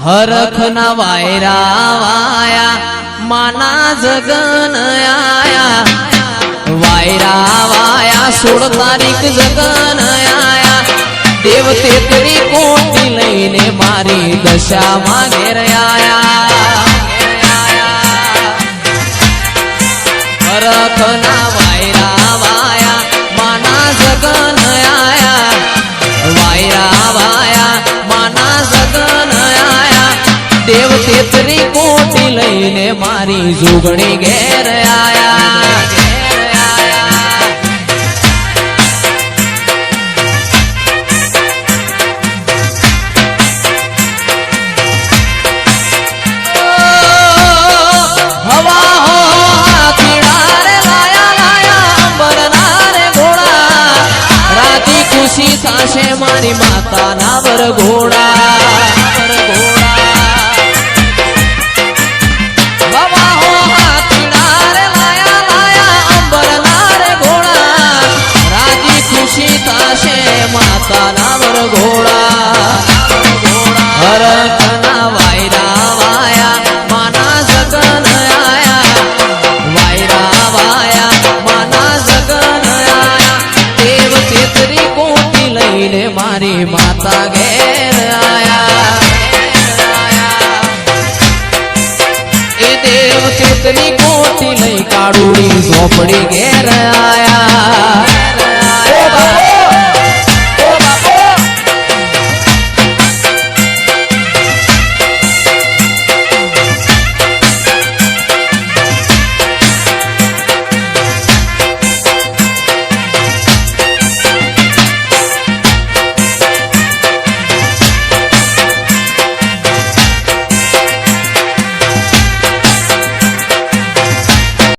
હરખના વાયરા વાયા માના જગન આયા વાયરા વાયા 16 તારીખ જગન આયા દેવ 33 કોટી લઈને મારી દશામાં ઘેર આયા હરખના વાયરા વાયા માના જગન આયા વાયરા વાયા માના જગન આયા દેવ 33 કોટી લઈને મારી જોગણી ઘેર આયા મારી માતા ના વરઘોડા બાબા હો હાથીડા રે લાયા લાયા અંબર ના રે ઘોડા રાજી ખુશી થાશે માતા ના વરઘોડા હરખના વાયરા વાયા માના જગન આયા વાયરા વાયા માના જગન આયા દેવ 33 કોટી લઈને મારી માતા ઘેર આયા એ દેવ 33 કોટી લઈ કાળુડી ઝોપડી ઘેર આયા